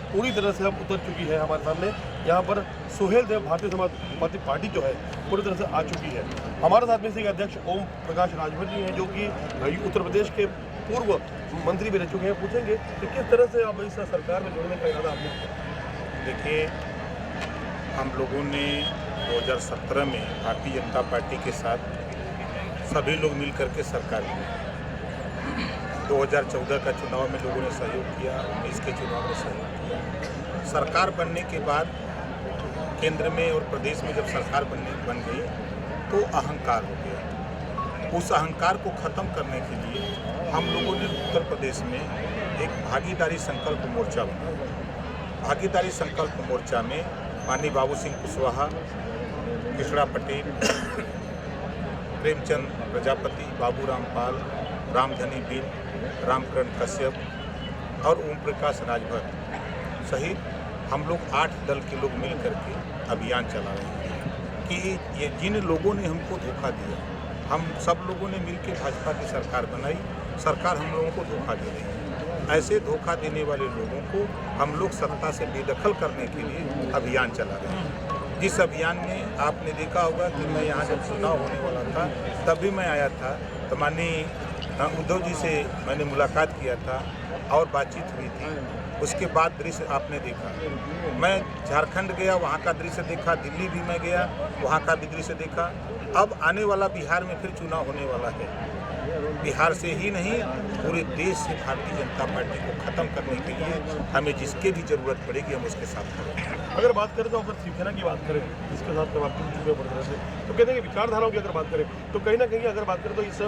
पूरी तरह से अब उतर चुकी है हमारे सामने। यहाँ पर सुहेल देव भारतीय समाजवादी पार्टी जो है पूरी तरह से आ चुकी है। हमारे साथ में से अध्यक्ष ओम प्रकाश राजभर जी हैं, जो कि उत्तर प्रदेश के पूर्व मंत्री भी रह चुके हैं। पूछेंगे कि किस तरह से अब इस सरकार में जुड़ने का इरादा आपने किया। देखिए, हम लोगों ने 2017 में भारतीय जनता पार्टी के साथ सभी लोग मिल करके सरकार की 2014 का चुनाव में लोगों ने सहयोग किया, 19 के चुनाव में सहयोग किया। सरकार बनने के बाद केंद्र में और प्रदेश में जब सरकार बन गई तो अहंकार हो गया। उस अहंकार को ख़त्म करने के लिए हम लोगों ने उत्तर प्रदेश में एक भागीदारी संकल्प मोर्चा बनाया। भागीदारी संकल्प मोर्चा में माननीय बाबू सिंह कुशवाहा, कृष्णा पटेल, प्रेमचंद प्रजापति, बाबू रामपाल, रामधनी बिन, रामकरण कश्यप और ओम प्रकाश राजभर सहित हम लोग 8 दल के लोग मिल करके अभियान चला रहे हैं कि ये जिन लोगों ने हमको धोखा दिया, हम सब लोगों ने मिलकर भाजपा की सरकार बनाई, सरकार हम लोगों को धोखा दे रही है। ऐसे धोखा देने वाले लोगों को हम लोग सत्ता से बेदखल करने के लिए अभियान चला रहे हैं। जिस अभियान में आपने देखा होगा कि मैं यहाँ जब चुनाव होने वाला था तभी मैं आया था, तो माननीय उद्धव जी से मैंने मुलाकात किया था और बातचीत हुई थी। उसके बाद दृश्य आपने देखा, मैं झारखंड गया, वहाँ का दृश्य देखा, दिल्ली भी मैं गया, वहाँ का भी दृश्य देखा। अब आने वाला बिहार में फिर चुनाव होने वाला है। बिहार से ही नहीं, पूरे देश से भारतीय जनता पार्टी को ख़त्म करने के लिए हमें जिसके भी ज़रूरत पड़ेगी हम उसके साथ करेंगे। अगर बात करें तो अगर शिवसेना की बात करें, जिसके साथ में आपकी चुके पड़ रहे थे, तो कहते हैं कि विचारधाराओं की अगर बात करें तो कहीं ना कहीं अगर बात करें तो इस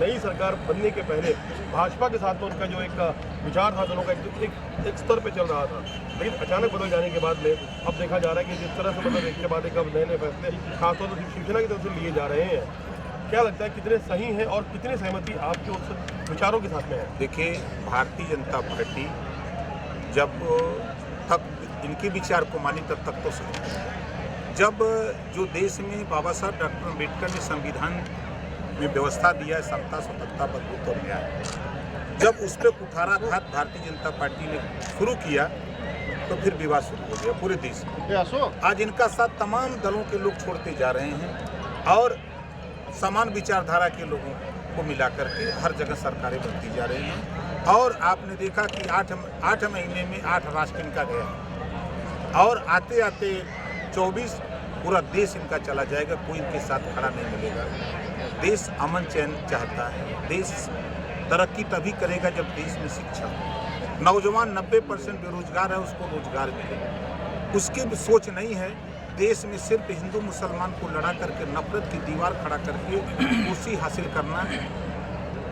नई सरकार बनने के पहले भाजपा के साथ में उनका जो एक विचार था दोनों का एक स्तर पे चल रहा था, लेकिन अचानक बदल जाने के बाद में अब देखा जा रहा है कि जिस तरह से मतलब इसके बाद एक अब नए नए फैसले खासतौर पर शिवसेना की तरफ से लिए जा रहे हैं, क्या लगता है कितने सही हैं और कितनी सहमति आपके उस विचारों के साथ में है? देखिए, भारतीय जनता पार्टी जब तक इनके विचार को मानी तब तक तो सही है। जब जो देश में बाबा साहब डॉक्टर अम्बेडकर ने संविधान में व्यवस्था दिया है, समता, स्वतंत्रता, बंधुत्व और न्याय, जब उस पर कुठाराघात भारतीय जनता पार्टी ने शुरू किया तो फिर विवाद शुरू हो गया पूरे देश में। आज इनका साथ तमाम दलों के लोग छोड़ते जा रहे हैं और समान विचारधारा के लोगों को मिलाकर के हर जगह सरकारें बनती जा रही हैं। और आपने देखा कि 8 महीने में 8 राष्ट्र इनका गया और आते आते 24 पूरा देश इनका चला जाएगा, कोई इनके साथ खड़ा नहीं मिलेगा। देश अमन चैन चाहता है, देश तरक्की तभी करेगा जब देश में शिक्षा हो। नौजवान 90% बेरोजगार है, उसको रोजगार मिले। उसकी भी सोच नहीं है देश में सिर्फ हिंदू मुसलमान को लड़ा करके नफरत की दीवार खड़ा करके कुर्सी हासिल करना,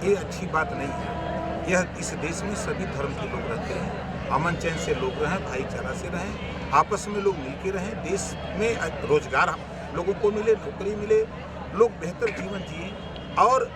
ये अच्छी बात नहीं है। यह इस देश में सभी धर्म के लोग रहते हैं, अमन चैन से लोग रहें, भाईचारा से रहें, आपस में लोग मिलके रहें, देश में रोजगार लोगों को मिले, नौकरी मिले, लोग बेहतर जीवन जिए। और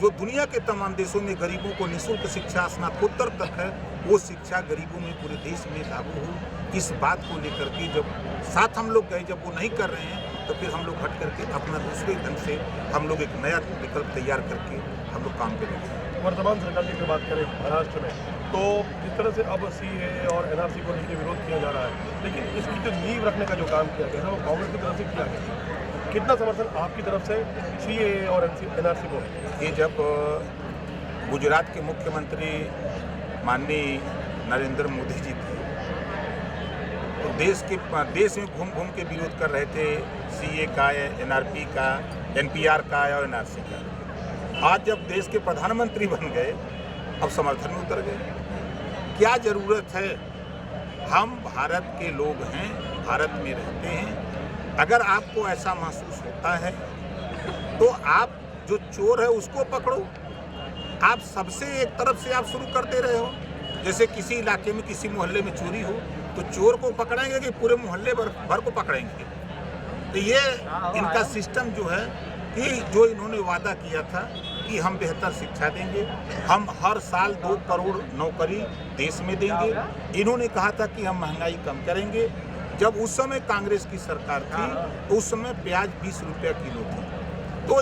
जो दुनिया के तमाम देशों में गरीबों को निःशुल्क शिक्षा स्नातकोत्तर तक है, वो शिक्षा गरीबों में पूरे देश में लागू हो। इस बात को लेकर के जब साथ हम लोग गए, जब वो नहीं कर रहे हैं तो फिर हम लोग हट करके अपना दूसरे ढंग से हम लोग एक नया विकल्प तैयार करके हम लोग काम करेंगे। वर्तमान सरकार की अगर बात करें महाराष्ट्र में, तो जिस तरह से अब सीए और एनआरसी को लेकर विरोध किया जा रहा है, लेकिन इसकी जो नींव रखने का जो काम किया गया है वो कांग्रेस की तरफ से किया गया। कितना समर्थन आपकी तरफ से सीए और एनआरसी को? ये जब गुजरात के मुख्यमंत्री माननीय नरेंद्र मोदी जी थे तो देश में घूम घूम के विरोध कर रहे थे सीए का, एनआरपी का, एनपीआर का और एनआरसी का। आज जब देश के प्रधानमंत्री बन गए, अब समर्थन में उतर गए। क्या ज़रूरत है? हम भारत के लोग हैं, भारत में रहते हैं। अगर आपको ऐसा महसूस होता है तो आप जो चोर है उसको पकड़ो। आप सबसे एक तरफ से आप शुरू कर दे रहे हो। जैसे किसी इलाके में किसी मोहल्ले में चोरी हो तो चोर को पकड़ेंगे कि पूरे मोहल्ले भर को पकड़ेंगे? तो ये इनका सिस्टम जो है कि जो इन्होंने वादा किया था कि हम बेहतर शिक्षा देंगे, हम हर साल 2 करोड़ नौकरी देश में देंगे। इन्होंने कहा था कि हम महंगाई कम करेंगे। जब उस समय कांग्रेस की सरकार थी तो उस समय प्याज 20 रुपया किलो थी। तो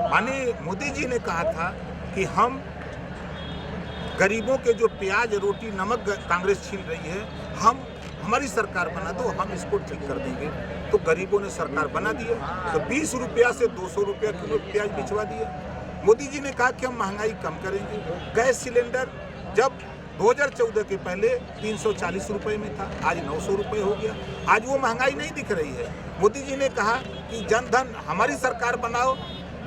माननीय मोदी जी ने कहा था कि हम गरीबों के जो प्याज, रोटी, नमक कांग्रेस छीन रही है, हम हमारी सरकार बना तो हम इसको ठीक कर देंगे। तो गरीबों ने सरकार बना दिया, तो 20 रुपया से 200 रुपया किलो प्याज बिचवा दिया। मोदी जी ने कहा कि हम महंगाई कम करेंगे। गैस सिलेंडर जब 2014 के पहले 340 रुपये में था, आज 900 रुपये हो गया। आज वो महंगाई नहीं दिख रही है। मोदी जी ने कहा कि जनधन हमारी सरकार बनाओ,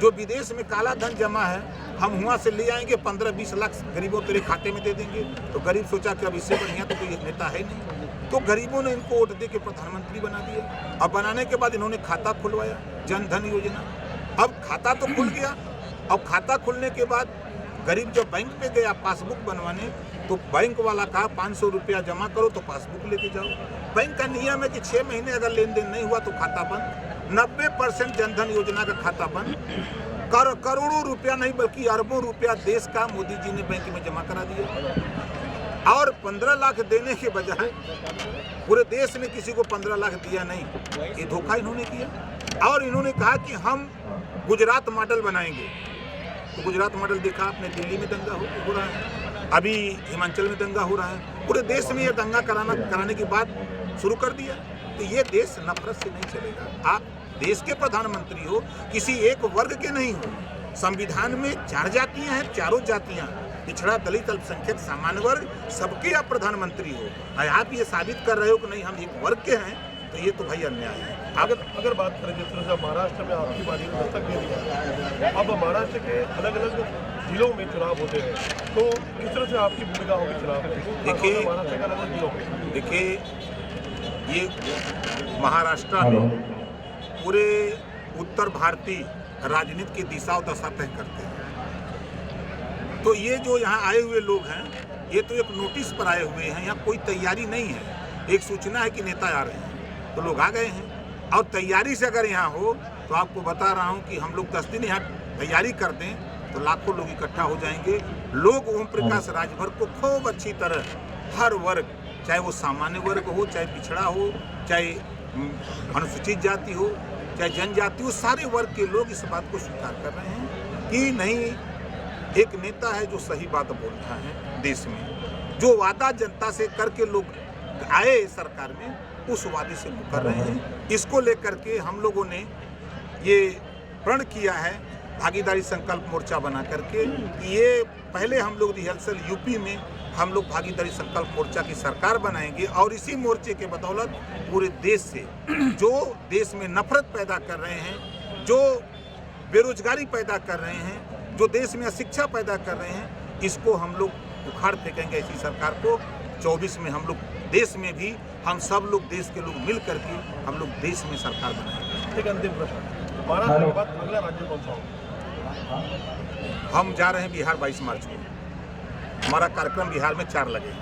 जो विदेश में काला धन जमा है हम वहाँ से ले आएंगे, 15-20 लाख गरीबों तेरे खाते में दे देंगे। तो गरीब सोचा कि अब इससे बढ़िया तो कोई नेता है नहीं, तो गरीबों ने इनको वोट दे के प्रधानमंत्री बना दिया। अब बनाने के बाद इन्होंने खाता खुलवाया, जनधन योजना। अब खाता तो खुल गया। अब खाता खुलने के बाद गरीब जब बैंक पे गया पासबुक बनवाने, तो बैंक वाला कहा 500 रुपया जमा करो तो पासबुक लेके जाओ। बैंक का नियम है कि 6 महीने अगर लेन देन नहीं हुआ तो खाता बंद। 90% जनधन योजना का खाता बंद। करोड़ों रुपया नहीं बल्कि अरबों रुपया देश का मोदी जी ने बैंक में जमा करा दिया। और 15 लाख देने के बजाय पूरे देश ने किसी को 15 लाख दिया नहीं, ये धोखा इन्होंने किया। और इन्होंने कहा कि हम गुजरात मॉडल बनाएंगे। तो गुजरात मॉडल देखा आपने, दिल्ली में दंगा हो रहा है, अभी हिमाचल में दंगा हो रहा है, पूरे देश में ये दंगा कराने की बात शुरू कर दिया। तो ये देश नफरत से नहीं चलेगा। आप देश के प्रधानमंत्री हो, किसी एक वर्ग के नहीं हो। संविधान में 4 जातियां हैं, चारों जातियां, पिछड़ा, दलित, अल्पसंख्यक, सामान्य वर्ग, सबके आप प्रधानमंत्री हो। आप ये साबित कर रहे हो कि नहीं हम एक वर्ग के हैं, तो ये तो भाई अन्याय है। अगर बात करें जिस तरह से महाराष्ट्र में आपकी बारी में दस्तक दे दिया, अब महाराष्ट्र के अलग अलग जिलों में चुनाव होते हैं, तो किस तरह से आपकी भूमिका होगी चुनाव में? देखिए, महाराष्ट्र के अलग अलग जिलों में देखिए, ये महाराष्ट्र में पूरे उत्तर भारतीय राजनीति की दिशा और दशा तय करते हैं। तो ये जो यहाँ आए हुए लोग हैं, ये तो एक नोटिस पर आए हुए हैं, यहाँ कोई तैयारी नहीं है। एक सूचना है कि नेता आ रहे हैं, तो लोग आ गए हैं। और तैयारी से अगर यहाँ हो तो आपको बता रहा हूँ कि हम लोग 10 दिन यहाँ तैयारी कर दें तो लाखों लोग इकट्ठा हो जाएंगे। लोग ओम प्रकाश राजभर को खूब अच्छी तरह, हर वर्ग, चाहे वो सामान्य वर्ग हो, चाहे पिछड़ा हो, चाहे अनुसूचित जाति हो, चाहे जनजाति हो, सारे वर्ग के लोग इस बात को स्वीकार कर रहे हैं कि नहीं, एक नेता है जो सही बात बोलता है। देश में जो वादा जनता से करके लोग आए सरकार में, उस वादे से मुकर रहे हैं। इसको लेकर के हम लोगों ने ये प्रण किया है भागीदारी संकल्प मोर्चा बना करके कि ये पहले हम लोग रिहर्सल यूपी में हम लोग भागीदारी संकल्प मोर्चा की सरकार बनाएंगे। और इसी मोर्चे के बदौलत पूरे देश से जो देश में नफरत पैदा कर रहे हैं, जो बेरोजगारी पैदा कर रहे हैं, जो देश में अशिक्षा पैदा कर रहे हैं, इसको हम लोग उखाड़ फेंकेंगे ऐसी सरकार को। 24 में हम लोग देश में भी हम सब लोग देश के लोग मिल करके हम लोग देश में सरकार बनाएंगे। एक अंतिम प्रश्न, महाराष्ट्र के बाद अगला राज्य कौन सा होगा? हम जा रहे हैं बिहार 22 मार्च को। हमारा कार्यक्रम बिहार में 4 लगे।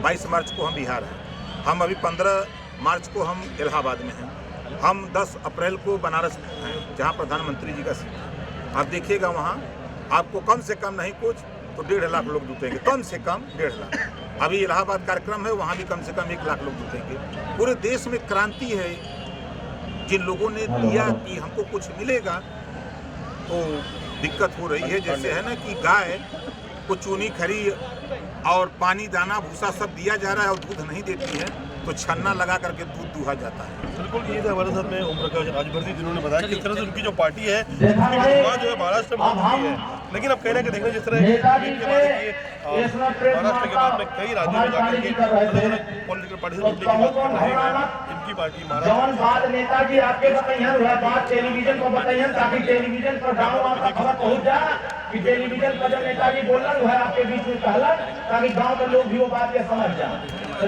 22 मार्च को हम बिहार हैं। हम अभी 15 मार्च को हम इलाहाबाद में हैं। हम 10 अप्रैल को बनारस में हैं, जहाँ प्रधानमंत्री जी का सीट है। आप देखिएगा वहाँ आपको कम से कम नहीं कुछ तो 1.5 लाख लोग जुटेंगे, कम से कम 1.5 लाख। अभी इलाहाबाद कार्यक्रम है, वहाँ भी कम से कम 1 लाख लोग जुटेंगे। पूरे देश में क्रांति है। जिन लोगों ने दिया कि हमको कुछ मिलेगा, तो दिक्कत हो रही है। जैसे है ना कि गाय को चूनी खरी और पानी, दाना, भूसा सब दिया जा रहा है और दूध नहीं देती है, तो छन्ना लगा करके दूध दुहा जाता है। बिल्कुल, ये थे हमारे साथ में ओम प्रकाश राजभर जी, जिन्होंने बताया किस तरह से उनकी जो पार्टी है उसकी शुरुआत जो है महाराष्ट्र में हुई है। लेकिन अब कहना कि देखना जिस तरह महाराष्ट्र के बाद में कई राज्यों में जाकर के अलग अलग पॉलिटिकल पार्टी से जुड़ने की बात कर रहे हैं। इनकी पार्टी महाराष्ट्र नेताजी आपके बताइए, बात टेलीविजन पर बताइए ताकि टेलीविजन पर गाँव आपका खबर पहुँच जाए कि टेलीविजन पर जब नेताजी बोल रहा है आपके बीच में कहला, ताकि गाँव के लोग भी वो बात के समझ जाए।